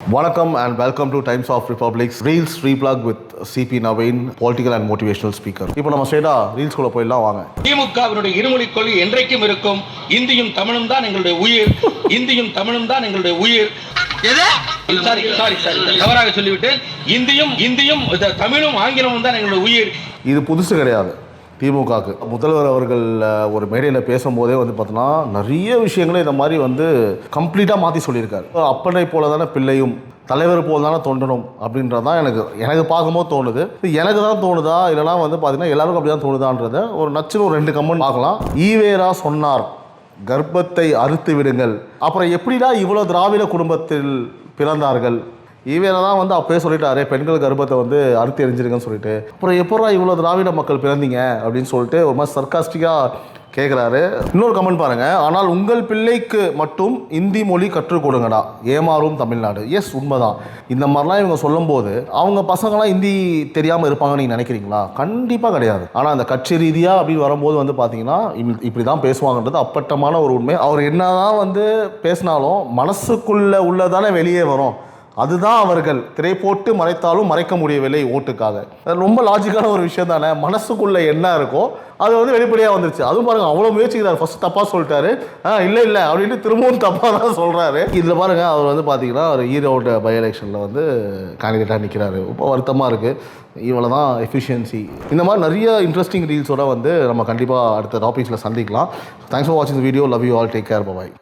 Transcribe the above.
Vanakkam and welcome to Times of Republic's Reels Replug with CP Naveen, political and motivational speaker. இப்போ நம்ம ஸ்ட்ரைட்டா reels குள்ள போயிடலாம் வாங்க. திமுகவினுடைய இருமொழி கொள்கை என்றைக்கும் இருக்கும். இந்தியும் தமிழும் தான் எங்களுடைய உயிர். இந்தியும் தமிழும் தான் எங்களுடைய உயிர். சாரி தவறாக சொல்லிவிட்டேன். இந்தியும் தமிழும் ஆங்கிலமும் தான் எங்களுடைய உயிர். இது புதுசு கிடையாது. திமுகவுக்கு முதல்வர் அவர்கள் ஒரு மேடையில் பேசும்போதே வந்து பார்த்தோன்னா நிறைய விஷயங்களை இந்த மாதிரி வந்து கம்ப்ளீட்டாக மாற்றி சொல்லியிருக்காரு. அப்பனை போல தானே பிள்ளையும் தலைவர் போல் தானே தோன்றணும் அப்படின்றது தான் எனக்கு பார்க்கும்போது தோணுது. எனக்கு தான் தோணுதா இல்லைனா வந்து பார்த்தீங்கன்னா எல்லாருக்கும் அப்படி தான் தோணுதான்றதை ஒரு நச்சுன்னு ஒரு 2 கமெண்ட் பார்க்கலாம். ஈவேரா சொன்னார் கர்ப்பத்தை அறுத்து விடுங்கள். அப்புறம் எப்படிடா இவ்வளோ திராவிட குடும்பத்தில் பிறந்தார்கள்? ஈவேரா தான் வந்து அப்பயே சொல்லிட்டாரு பெண்கள் கர்ப்பத்தை வந்து அறுத்து எரிஞ்சிருங்கன்னு சொல்லிட்டு. அப்புறம் எப்போடா இவ்வளோ திராவிட மக்கள் பிறந்தீங்க அப்படின்னு சொல்லிட்டு ஒரு மாதிரி சர்க்காஸ்டிக்காக கேட்குறாரு. இன்னொரு கமெண்ட் பாருங்கள். ஆனால் உங்கள் பிள்ளைக்கு மட்டும் இந்தி மொழி கற்றுக் கொடுங்கடா, ஏமாறும் தமிழ்நாடு. எஸ், உண்மைதான். இந்த மாதிரிலாம் இவங்க சொல்லும்போது அவங்க பசங்களாம் ஹிந்தி தெரியாமல் இருப்பாங்கன்னு நீங்கள் நினைக்கிறீங்களா? கண்டிப்பாக கிடையாது. ஆனால் அந்த கட்சி ரீதியாக அப்படின்னு வரும்போது வந்து பார்த்தீங்கன்னா இப்படி தான் பேசுவாங்கன்றது அப்பட்டமான ஒரு உண்மை. அவர் என்ன தான் வந்து பேசினாலும் மனசுக்குள்ளே உள்ளதானே வெளியே வரும். அதுதான் அவர்கள் திரை போட்டு மறைத்தாலும் மறைக்க முடியவில்லை ஓட்டுக்காக. ரொம்ப லாஜிக்கான ஒரு விஷயம் தானே. மனசுக்குள்ளே என்ன இருக்கோ அது வந்து வெளிப்படையாக வந்துருச்சு. அதுவும் பாருங்கள், அவ்வளோ முயற்சிக்கிறார். ஃபஸ்ட் தப்பாக சொல்லிட்டாரு, இல்லை அப்படின்ட்டு திரும்பவும் தப்பாக தான் சொல்கிறாரு. இதில் பாருங்கள், அவர் வந்து பார்த்தீங்கன்னா ஒரு ஈரோடு பை எலெக்ஷனில் வந்து கேண்டிடேட்டாக நிற்கிறாரு. ரொம்ப வருத்தமாக இருக்குது. இவ்வளோ தான் எஃபிஷியன்சி. இந்த மாதிரி நிறைய இன்ட்ரெஸ்டிங் ரீல்ஸோட வந்து நம்ம கண்டிப்பாக அடுத்த டாபிக்ஸில் சந்திக்கலாம். தேங்க்ஸ் ஃபார் வாட்சிங் the video. Love you all. Take care. Bye.